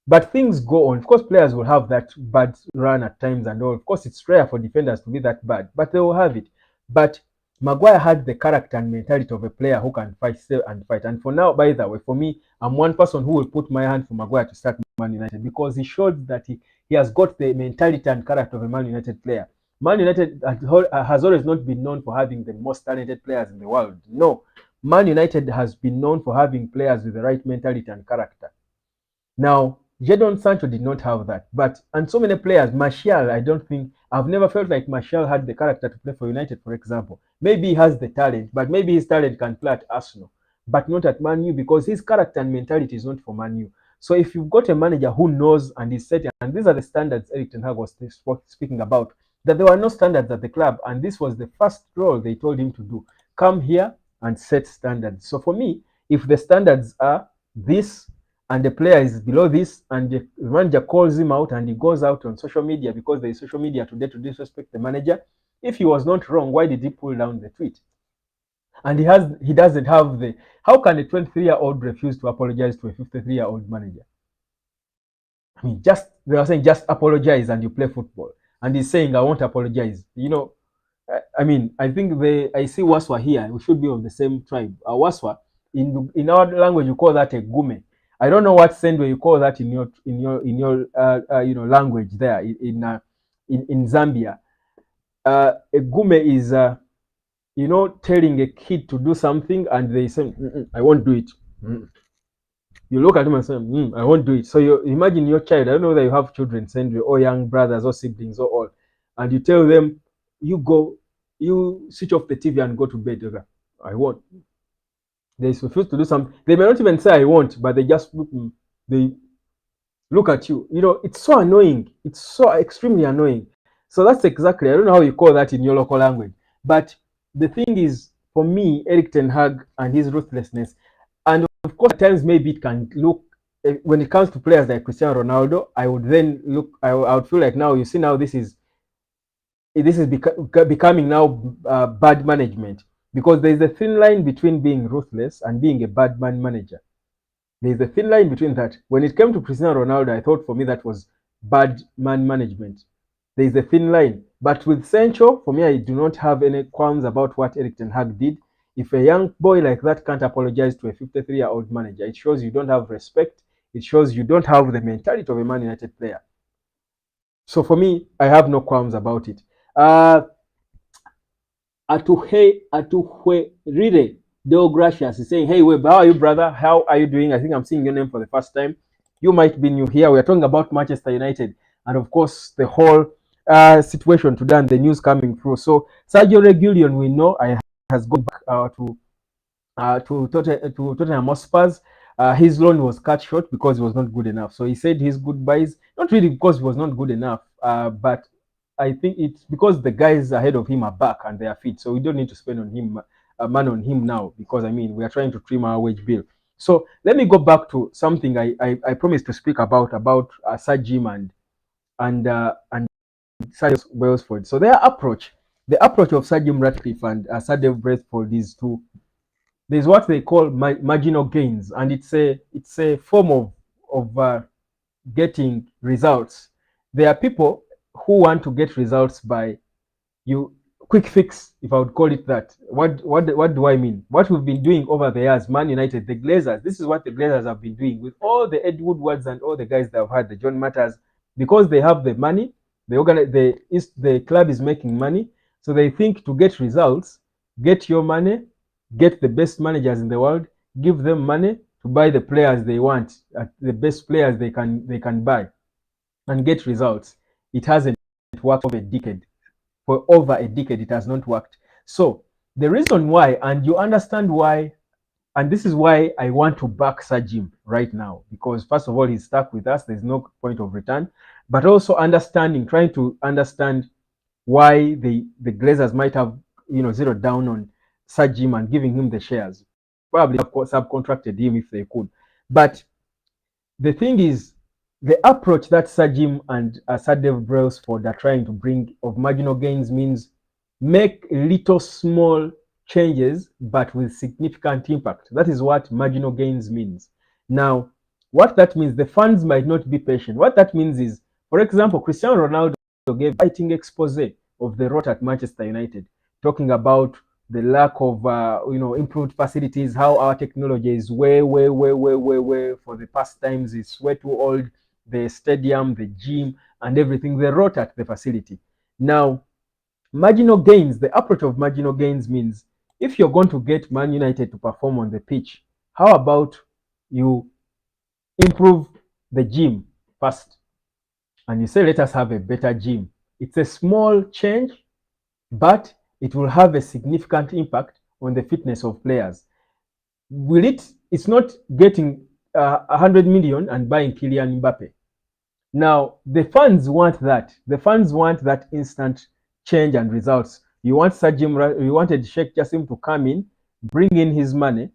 [SPEAKER 1] But things go on. Of course, players will have that bad run at times and all. Of course, it's rare for defenders to be that bad, but they will have it. But Maguire had the character and mentality of a player who can fight, stay and fight. And for now, by the way, for me, I'm one person who will put my hand for Maguire to start Man United because he showed that he has got the mentality and character of a Man United player. Man United has always not been known for having the most talented players in the world. No, Man United has been known for having players with the right mentality and character. Now, Jadon Sancho did not have that. And so many players, Martial, I've never felt like Martial had the character to play for United, for example. Maybe he has the talent, but maybe his talent can play at Arsenal, but not at Man U because his character and mentality is not for Man U. So if you've got a manager who knows and is setting, and these are the standards Erik Ten Hag was speaking about, that there were no standards at the club, and this was the first role they told him to do. Come here and set standards. So for me, if the standards are this, and the player is below this, and the manager calls him out, and he goes out on social media because there is social media today to disrespect the manager. If he was not wrong, why did he pull down the tweet? And he doesn't have the. How can a 23-year-old refuse to apologize to a 53-year-old manager? I mean, they are saying just apologize and you play football, and he's saying I won't apologize. You know, I mean, I think I see Waswa here. We should be of the same tribe. Waswa, in our language, you call that a gume. I don't know what Sendwe you call that in your language there in Zambia. A gume is telling a kid to do something and they say I won't do it. You look at him and say I won't do it. So you imagine your child. I don't know that you have children, Sendwe, or young brothers or siblings or all, and you tell them you switch off the TV and go to bed. Okay, I won't. They refuse to do something. They may not even say I won't, but they just look at you. You know, it's so annoying. It's so extremely annoying. So that's exactly, I don't know how you call that in your local language. But the thing is, for me, Erik Ten Hag and his ruthlessness, and of course, at times maybe it can look, when it comes to players like Cristiano Ronaldo, I would then look, I would feel like now, you see now this is becoming now bad management. Because there's a thin line between being ruthless and being a bad man manager. There's a thin line between that. When it came to Cristiano Ronaldo, I thought for me that was bad man management. There's a thin line. But with Sancho, for me, I do not have any qualms about what Erik Ten Hag did. If a young boy like that can't apologize to a 53-year-old manager, it shows you don't have respect. It shows you don't have the mentality of a Man United player. So for me, I have no qualms about it. Atuherire Deo Gracias is saying, hey, Web, how are you, brother? How are you doing? I think I'm seeing your name for the first time. You might be new here. We're talking about Manchester United and, of course, the whole situation today and the news coming through. So, Sergio Reguilon, we know, has gone back to Tottenham Hotspurs. His loan was cut short because he was not good enough. So he said his goodbyes, not really because he was not good enough, but I think it's because the guys ahead of him are back and they are fit. So we don't need to spend on him, man on him now, because I mean, we are trying to trim our wage bill. So let me go back to something I promised to speak about Sir Jim and Brailsford. So the approach of Sir Jim Ratcliffe and Sir Dave Brailsford is to there's what they call marginal gains, and it's a form of getting results. There are people who want to get results by you quick fix, if I would call it that. What do I mean? What we've been doing over the years, Man United, the Glazers. This is what the Glazers have been doing with all the Ed Woodwards and all the guys that have had the John Matters, because they have the money. The club is making money, so they think to get results, get your money, get the best managers in the world, give them money to buy the players they want, the best players they can buy, and get results. It hasn't worked over a decade. For over a decade, it has not worked. So the reason why, and you understand why, and this is why I want to back Sir Jim right now, because first of all, he's stuck with us. There's no point of return, but also trying to understand why the Glazers might have zeroed down on Sir Jim and giving him the shares. Probably subcontracted him if they could. But the thing is, the approach that Sir Jim and Sir Dave Brailsford are trying to bring of marginal gains means make little small changes but with significant impact. That is what marginal gains means. Now, what that means, the fans might not be patient. What that means is, for example, Cristiano Ronaldo gave a biting expose of the rot at Manchester United, talking about the lack of improved facilities, how our technology is way for the past times, it's way too old, the stadium, the gym, and everything. They wrote at the facility. Now, marginal gains, the approach of marginal gains means if you're going to get Man United to perform on the pitch, how about you improve the gym first? And you say, let us have a better gym. It's a small change, but it will have a significant impact on the fitness of players. It's not getting 100 million and buying Kylian Mbappe. Now, the fans want that. The fans want that instant change and results. You wanted Sheikh Jassim to come in, bring in his money,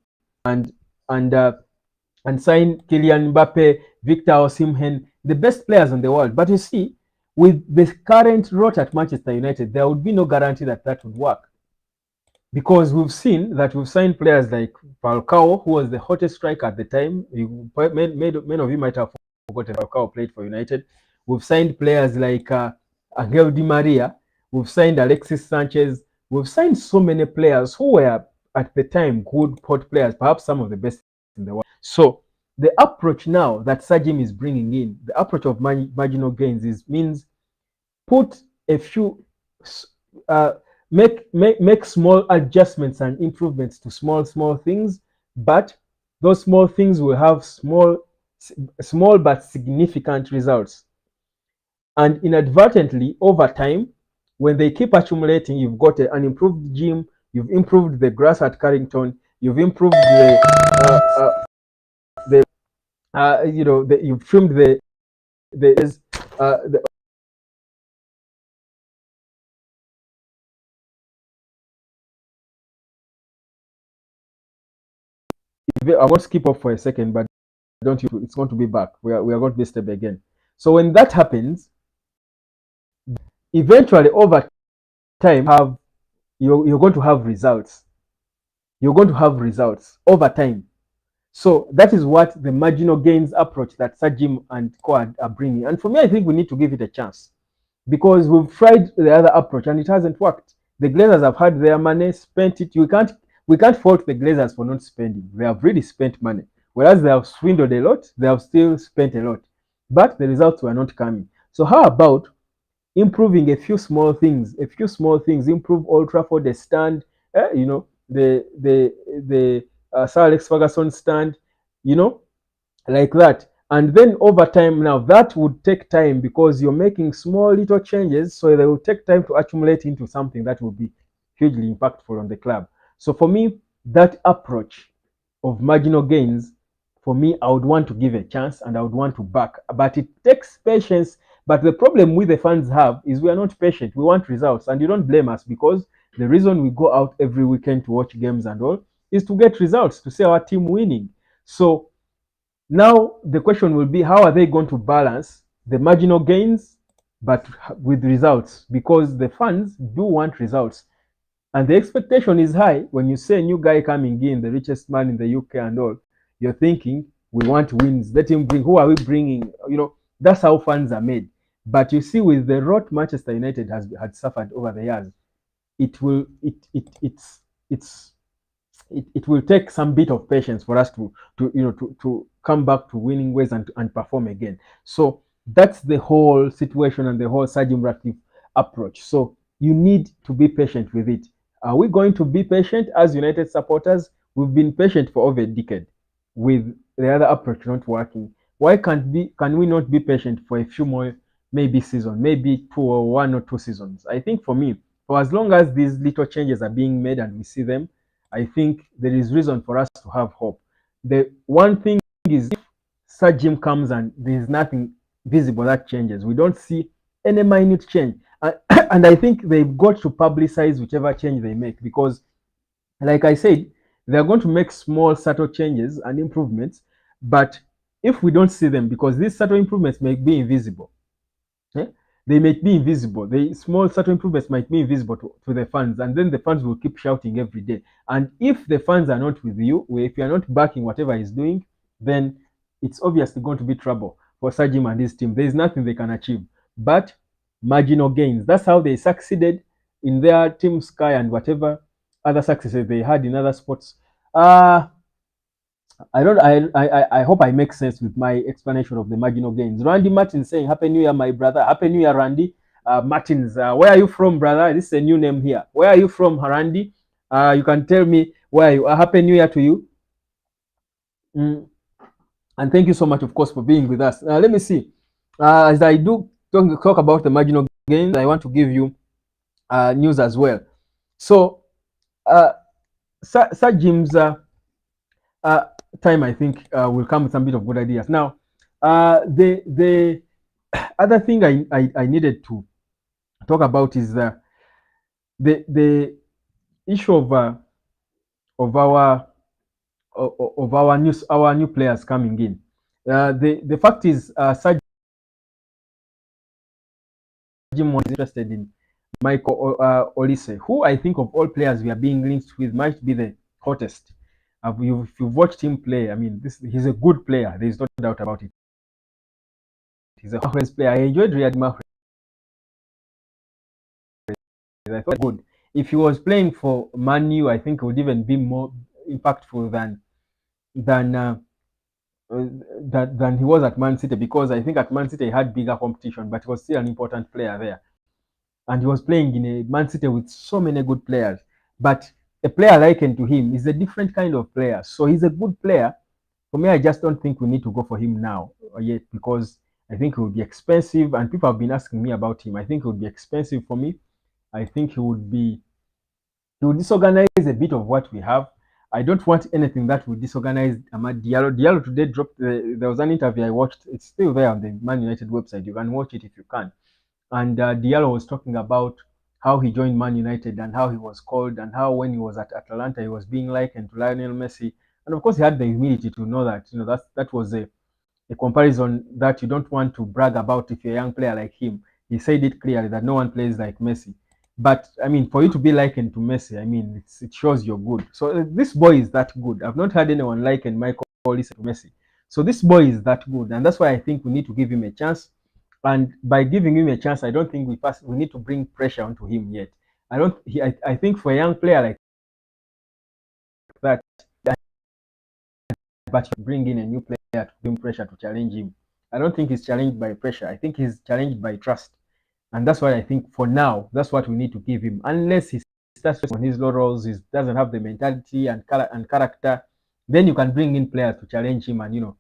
[SPEAKER 1] and sign Kylian Mbappe, Victor Osimhen, the best players in the world. But you see, with the current rot at Manchester United, there would be no guarantee that would work. Because we've seen that we've signed players like Falcao, who was the hottest striker at the time. Many of you might have forgotten Falcao played for United. We've signed players like Angel Di Maria. We've signed Alexis Sanchez. We've signed so many players who were, at the time, good port players, perhaps some of the best in the world. So the approach now that Sir Jim is bringing in, the approach of marginal gains means put a few make small adjustments and improvements to small things, but those small things will have small but significant results. And inadvertently, over time, when they keep accumulating, you've got an improved gym, you've improved the grass at Carrington, you've improved you've trimmed the I'm going to skip off for a second, but it's going to be back. We are going to be step again. So when that happens, eventually over time, you're going to have results. You're going to have results over time. So that is what the marginal gains approach that Sir Jim and Co are bringing. And for me, I think we need to give it a chance, because we've tried the other approach and it hasn't worked. The Glazers have had their money, spent it. We can't fault the Glazers for not spending. They have really spent money. Whereas they have swindled a lot, they have still spent a lot. But the results were not coming. So how about improving a few small things? Improve Old Trafford, the stand, the Sir Alex Ferguson stand, like that. And then over time, now that would take time, because you're making small little changes, so they will take time to accumulate into something that will be hugely impactful on the club. So for me, that approach of marginal gains, for me, I would want to give a chance and I would want to back. But it takes patience. But the problem we the fans have is we are not patient. We want results, and you don't blame us, because the reason we go out every weekend to watch games and all is to get results, to see our team winning. So now the question will be, how are they going to balance the marginal gains, but with results, because the fans do want results. And the expectation is high. When you say a new guy coming in, the richest man in the UK and all, you're thinking, we want wins. Let him bring. Who are we bringing? That's how fans are made. But you see, with the rot Manchester United had suffered over the years, it will it's it will take some bit of patience for us to come back to winning ways and perform again. So that's the whole situation and the whole Sajim Ratcliffe approach. So you need to be patient with it. Are we going to be patient as United supporters? We've been patient for over a decade with the other approach not working. Why can we not be patient for a few more, maybe season, maybe 1 or 2 seasons? I think for me, for as long as these little changes are being made and we see them, I think there is reason for us to have hope. The one thing is, if Sajim comes and there is nothing visible that changes, we don't see any minute change. And I think they've got to publicize whichever change they make, because, like I said, they're going to make small, subtle changes and improvements. But if we don't see them, because these subtle improvements may be invisible, eh? They might be invisible. The small subtle improvements might be invisible to the fans, and then the fans will keep shouting every day. And if the fans are not with you, if you are not backing whatever he's doing, then it's obviously going to be trouble for Sajim and his team. There is nothing they can achieve but marginal gains. That's how they succeeded in their Team Sky and whatever other successes they had in other sports. I hope I make sense with my explanation of the marginal gains. Randy Martin saying, Happy New Year, my brother. Happy New Year, Randy. Martins, where are you from, brother? This is a new name here. Where are you from, Randy? You can tell me where you are. Happy New Year to you. And thank you so much, of course, for being with us. Let me see. As I do talk about the marginal gains, I want to give you news as well. So, Sir Jim's time, I think, will come with some bit of good ideas. Now, the other thing I needed to talk about is the issue of our new players coming in. The fact is, Sajim was interested in Michael Olise, who I think of all players we are being linked with might be the hottest. If you've watched him play, I mean, he's a good player. There's no doubt about it. He's a Mahrez player. I enjoyed Riyad Mahrez. I thought good. If he was playing for Man U, I think it would even be more impactful than he was at Man City, because I think at Man City he had bigger competition, but he was still an important player there. And he was playing in a Man City with so many good players. But a player likened to him is a different kind of player. So he's a good player. For me, I just don't think we need to go for him now yet, because I think it would be expensive, and people have been asking me about him. I think it would be expensive for me. I think he would disorganize a bit of what we have. I don't want anything that would disorganize Amad Diallo. Diallo today dropped, there was an interview I watched. It's still there on the Man United website. You can watch it if you can. And Diallo was talking about how he joined Man United and how he was called, and how when he was at Atalanta he was being likened to Lionel Messi. And of course, he had the humility to know that that was a comparison that you don't want to brag about if you're a young player like him. He said it clearly that no one plays like Messi. But I mean, for you to be likened to Messi, I mean, it shows you're good. So this boy is that good. I've not had anyone liken Michael Olise to Messi. So this boy is that good, and that's why I think we need to give him a chance. And by giving him a chance, I don't think we need to bring pressure onto him yet. I think for a young player like that, but you bring in a new player to bring pressure to challenge him. I don't think he's challenged by pressure. I think he's challenged by trust. And that's why I think for now, that's what we need to give him. Unless he starts on his laurels, he doesn't have the mentality and character, then you can bring in players to challenge him and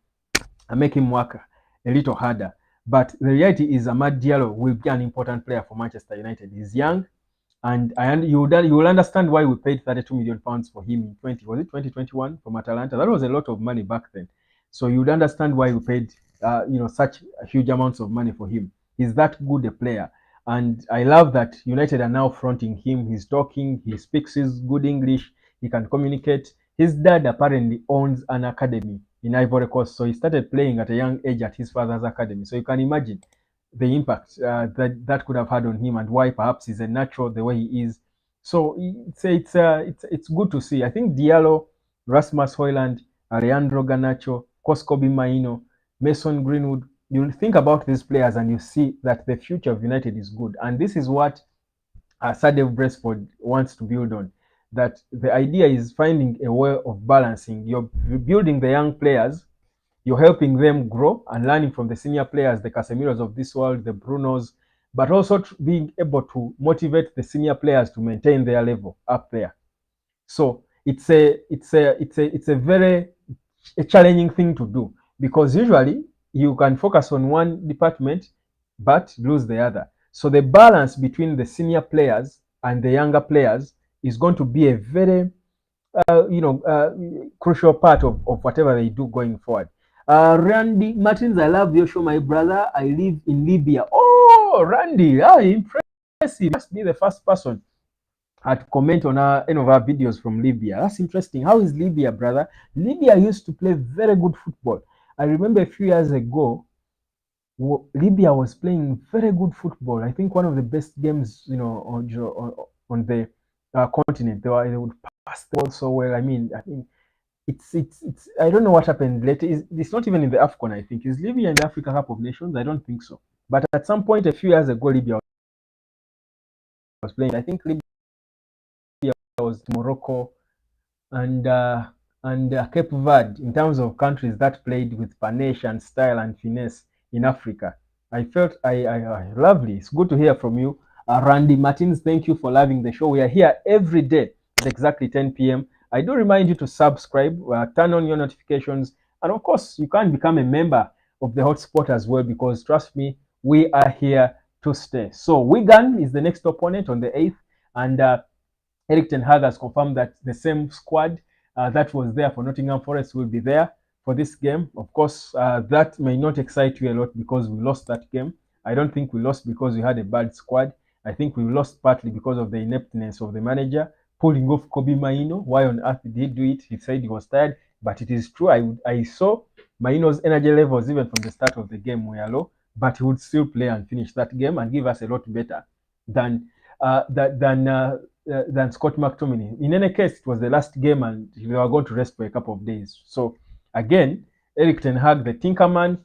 [SPEAKER 1] make him work a little harder. But the reality is Amad Diallo will be an important player for Manchester United. He's young, and you will understand why we paid 32 million pounds for him in 2021 from Atalanta. That was a lot of money back then. So you would understand why we paid such huge amounts of money for him. He's that good a player. And I love that United are now fronting him. He's talking, he speaks his good English, he can communicate. His dad apparently owns an academy in Ivory Coast, so he started playing at a young age at his father's academy. So you can imagine the impact that could have had on him, and why perhaps he's a natural the way he is. So it's good to see. I think Diallo, Rasmus Højlund, Alejandro Garnacho, of course Kobe Maino, Mason Greenwood. You think about these players and you see that the future of United is good, and this is what Sadev Brentford wants to build on. That the idea is finding a way of balancing. You're building the young players, you're helping them grow and learning from the senior players, the Casemiros of this world, the Brunos, but also being able to motivate the senior players to maintain their level up there. So it's a very challenging thing to do, because usually you can focus on one department but lose the other. So the balance between the senior players and the younger players is going to be a very crucial part of whatever they do going forward. Randy Martins, I love your show, my brother. I live in Libya. Oh, Randy, impressive. You must be the first person to comment on any of our videos from Libya. That's interesting. How is Libya, brother? Libya used to play very good football. I remember a few years ago, Libya was playing very good football. I think one of the best games, on the continent. They would pass the ball so well. I mean, it's. I don't know what happened later. It's not even in the AFCON. I think is Libya in the Africa Cup of Nations. I don't think so. But at some point, a few years ago, Libya was playing. I think Libya was Morocco and Cape Verde in terms of countries that played with panache and style and finesse in Africa. I felt lovely. It's good to hear from you. Randy Martins, thank you for loving the show. We are here every day at exactly 10 p.m. I do remind you to subscribe, turn on your notifications, and of course, you can become a member of the Hotspot as well, because trust me, we are here to stay. So Wigan is the next opponent on the 8th, and Erik ten Hag has confirmed that the same squad that was there for Nottingham Forest will be there for this game. Of course, that may not excite you a lot because we lost that game. I don't think we lost because we had a bad squad. I think we lost partly because of the ineptness of the manager pulling off Kobe Maino. Why on earth did he do it? He said he was tired, but it is true. I saw Maino's energy levels even from the start of the game were low, but he would still play and finish that game and give us a lot better than Scott McTominay. In any case, it was the last game and we were going to rest for a couple of days. So again, Erik ten Hag, the Tinkerman,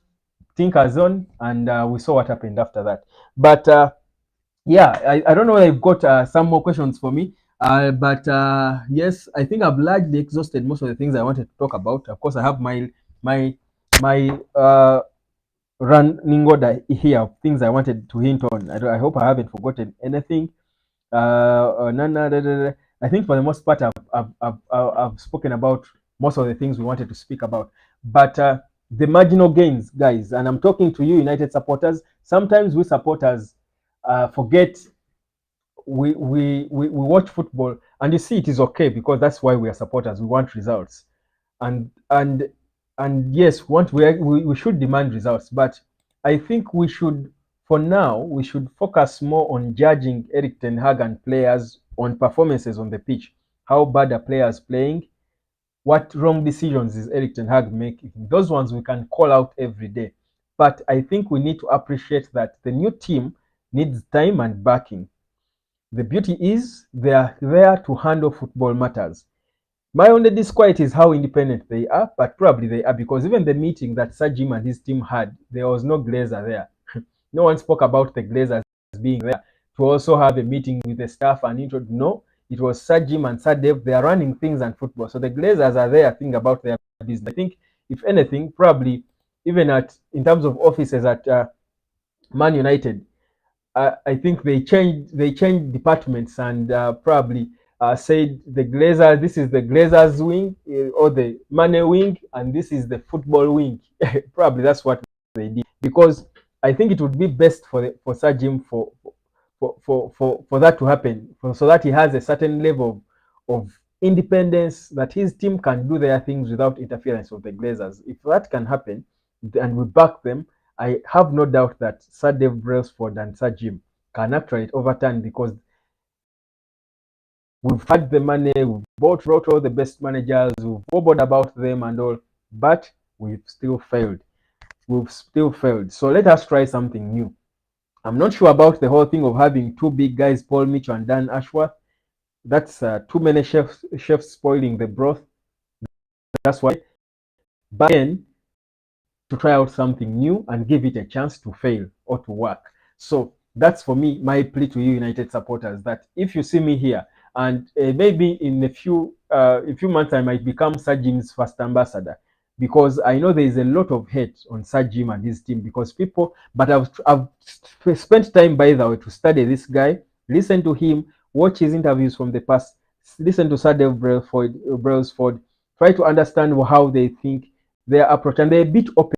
[SPEAKER 1] Tinker Zone, and we saw what happened after that. But I don't know if you've got some more questions for me. But yes, I think I've largely exhausted most of the things I wanted to talk about. Of course, I have my running order here of things I wanted to hint on. I hope I haven't forgotten anything. I think for the most part, I've spoken about most of the things we wanted to speak about. But the marginal gains, guys, and I'm talking to you, United supporters. Sometimes we supporters forget we watch football, and you see it is okay because that's why we are supporters. We want results, and yes, we should demand results. But I think we should, for now, we should focus more on judging Erik ten Hag and players on performances on the pitch. How bad are players playing? What wrong decisions is Erik ten Hag making? Those ones we can call out every day. But I think we need to appreciate that the new team needs time and backing. The beauty is they are there to handle football matters. My only disquiet is how independent they are, but probably they are, because even the meeting that Sir Jim and his team had, there was no Glazer there. No one spoke about the Glazers being there to also have a meeting with the staff and intro. No, it was Sir Jim and Sir Dave. They are running things and football. So the Glazers are there thinking about their business. I think, if anything, probably even in terms of offices at Man United, I think they changed departments and probably said the Glazers, this is the Glazers wing or the money wing, and this is the football wing. Probably that's what they did, because I think it would be best for Sir Jim for that to happen, so that he has a certain level of independence, that his team can do their things without interference of the Glazers. If that can happen, and we back them, I have no doubt that Sir Dave Brailsford and Sir Jim can actually overturn, because we've had the money, we've brought all the best managers, we've wobbled about them and all, but we've still failed. So let us try something new. I'm not sure about the whole thing of having two big guys, Paul Mitchell and Dan Ashworth. That's too many chefs spoiling the broth. That's why. But then to try out something new and give it a chance to fail or to work. So that's for me my plea to you, United supporters, that if you see me here and maybe in a few months I might become Sir Jim's first ambassador, because I know there is a lot of hate on Sir Jim and his team because people. But I've spent time, by the way, to study this guy, listen to him, watch his interviews from the past, listen to Sir Dave Brailsford, try to understand how they think, their approach, and they're a bit open.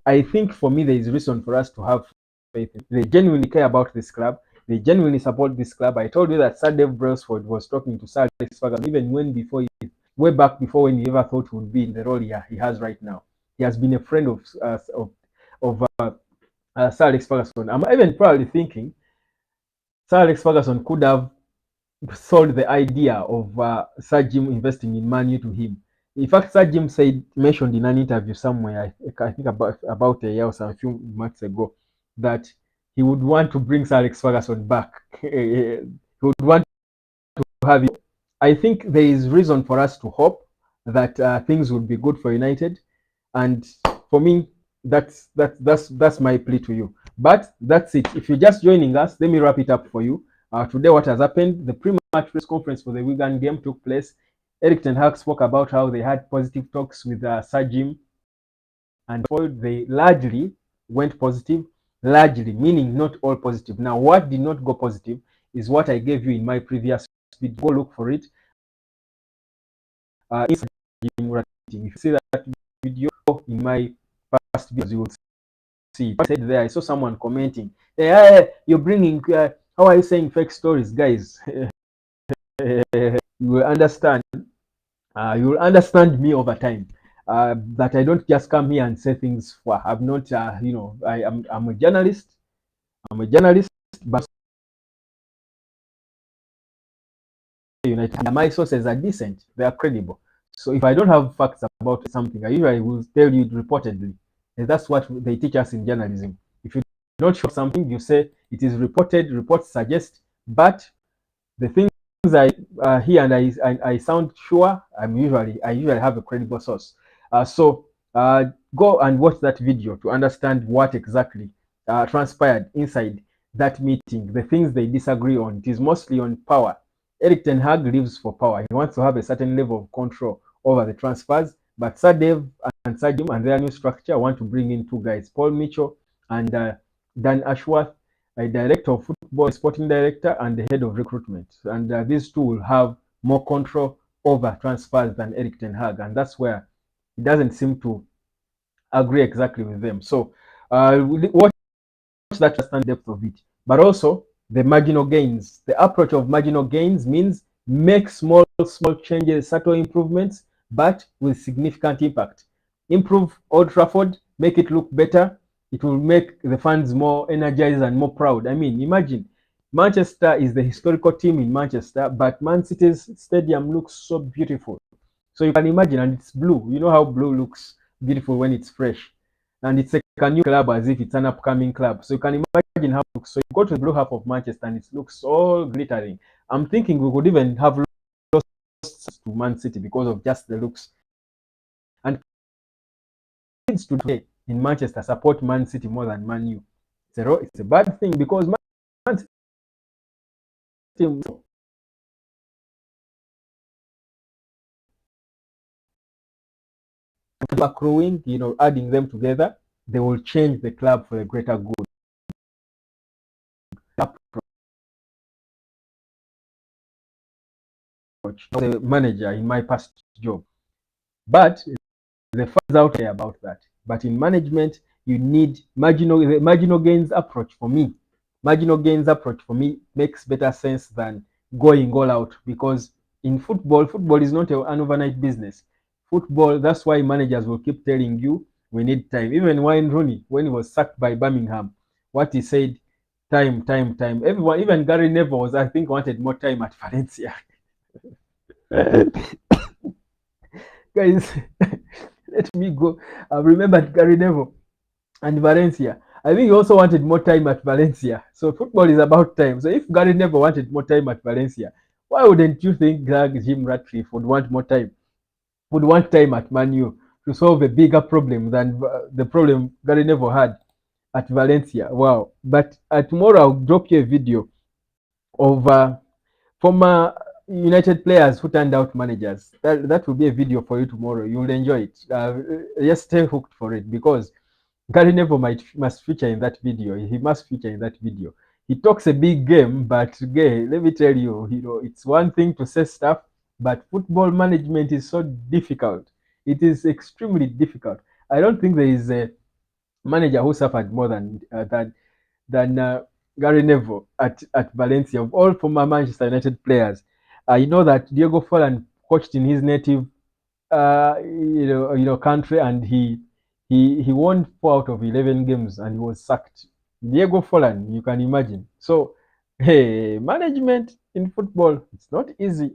[SPEAKER 1] I think for me, there is reason for us to have faith. They genuinely care about this club. They genuinely support this club. I told you that Sir Dave Brailsford was talking to Sir Alex Ferguson even way back before when he ever thought he would be in the role he has right now. He has been a friend of Sir Alex Ferguson. I'm even probably thinking Sir Alex Ferguson could have sold the idea of Sir Jim investing in Man U to him. In fact, Sir Jim mentioned in an interview somewhere, I think about a year or so, a few months ago, that he would want to bring Sir Alex Ferguson back. He would want to have it. I think there is reason for us to hope that things would be good for United, and for me, that's my plea to you. But that's it. If you're just joining us, let me wrap it up for you. Today, what has happened? The pre-match press conference for the Wigan game took place. Erik Ten Hag spoke about how they had positive talks with Sir Jim, and they largely went positive. Largely, meaning not all positive. Now, what did not go positive is what I gave you in my previous video. Go look for it. If you see that video in my past videos, you will see. I said there, I saw someone commenting, hey, you're bringing, how are you saying fake stories, guys? You will understand. You will understand me over time. That I don't just come here and say things for. I'm not, I'm a journalist. I'm a journalist, but United, my sources are decent. They are credible. So if I don't have facts about something, I usually will tell you reportedly. And that's what they teach us in journalism. If you don't show something, you say it is reported. Reports suggest, but the things I hear and I sound sure, I usually have a credible source. So go and watch that video to understand what exactly transpired inside that meeting. The things they disagree on, it is mostly on power. Erik Ten Hag lives for power. He wants to have a certain level of control over the transfers. But Sir Dave and Sir Jim and their new structure want to bring in two guys, Paul Mitchell and Dan Ashworth, a director of football, sporting director, and the head of recruitment. And these two will have more control over transfers than Erik Ten Hag. And that's where he doesn't seem to agree exactly with them. So watch that understand depth of it. But also the marginal gains. The approach of marginal gains means make small changes, subtle improvements, but with significant impact. Improve Old Trafford, make it look better. It will make the fans more energized and more proud. I mean, imagine Manchester is the historical team in Manchester, but Man City's stadium looks so beautiful. So you can imagine, and it's blue. You know how blue looks beautiful when it's fresh. And it's a new club as if it's an upcoming club. So you can imagine how it looks. So you go to the blue half of Manchester and it looks all glittering. I'm thinking we could even have lost to Man City because of just the looks. And kids today in Manchester support Man City more than Man U. It's a bad thing because Man City accruing, adding them together, they will change the club for a greater good. The manager in my past job, but the fans out there about that. But in management, you need marginal gains approach for me. Marginal gains approach for me makes better sense than going all out, because in football is not an overnight business. Football, that's why managers will keep telling you we need time. Even Wayne Rooney, when he was sacked by Birmingham, what he said, time. Everyone, even Gary Neville was, I think, wanted more time at Valencia. Guys, let me go. I remembered Gary Neville and Valencia. I think he also wanted more time at Valencia. So football is about time. So if Gary never wanted more time at Valencia, why wouldn't you think Jim Ratcliffe would want more time? Would want time at Man U to solve a bigger problem than the problem Gary Neville had at Valencia. Wow. But tomorrow I'll drop you a video of former United players who turned out managers. That will be a video for you tomorrow. You'll enjoy it. Just stay hooked for it because Gary Neville must feature in that video. He must feature in that video. He talks a big game, but let me tell you, it's one thing to say stuff, but football management is so difficult. It is extremely difficult. I don't think there is a manager who suffered more than Gary Neville at Valencia. Of all former Manchester United players, you know that Diego Forlan coached in his native country, and he won 4 out of 11 games, and he was sacked. Diego Forlan, you can imagine. So, hey, management in football, it's not easy.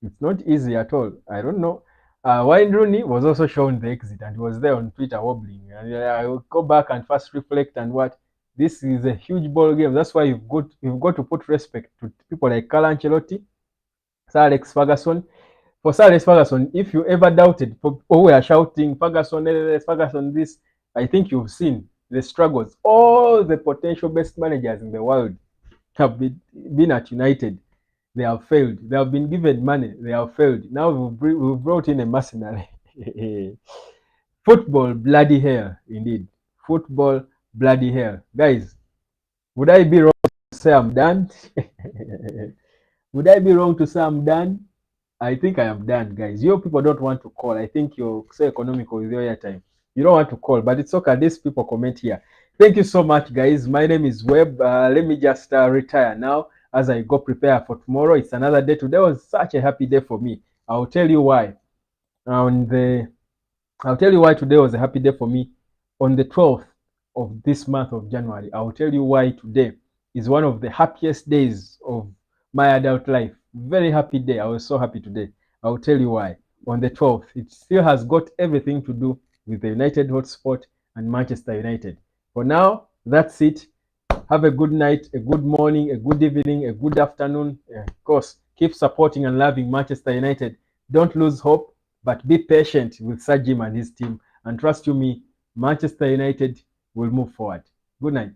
[SPEAKER 1] It's not easy at all. I don't know. Wayne Rooney was also shown the exit, and he was there on Twitter wobbling. And I will go back and first reflect on what this is a huge ball game. That's why you've got to put respect to people like Carlo Ancelotti, Sir Alex Ferguson. For Sir Alex Ferguson, if you ever doubted, people were shouting Ferguson this, I think you've seen the struggles. All the potential best managers in the world have been at United. They have failed. They have been given money. They have failed. Now we've brought in a mercenary. Football, bloody hell, indeed. Football, bloody hell. Guys, would I be wrong to say I'm done? Would I be wrong to say I'm done? I think I am done, guys. You people don't want to call. I think you're so economical with your time. You don't want to call, but it's okay. These people comment here. Thank you so much, guys. My name is Webb. Let me just retire now as I go prepare for tomorrow. It's another day. Today was such a happy day for me. I'll tell you why. I'll tell you why today was a happy day for me. On the 12th of this month of January, I'll tell you why today is one of the happiest days of my adult life. Very happy day. I was so happy today. I'll tell you why. On the 12th, it still has got everything to do with the United Hotspot and Manchester United. For now, that's it. Have a good night, a good morning, a good evening, a good afternoon. Of course, keep supporting and loving Manchester United. Don't lose hope, but be patient with Sir Jim and his team. And trust you me, Manchester United will move forward. Good night.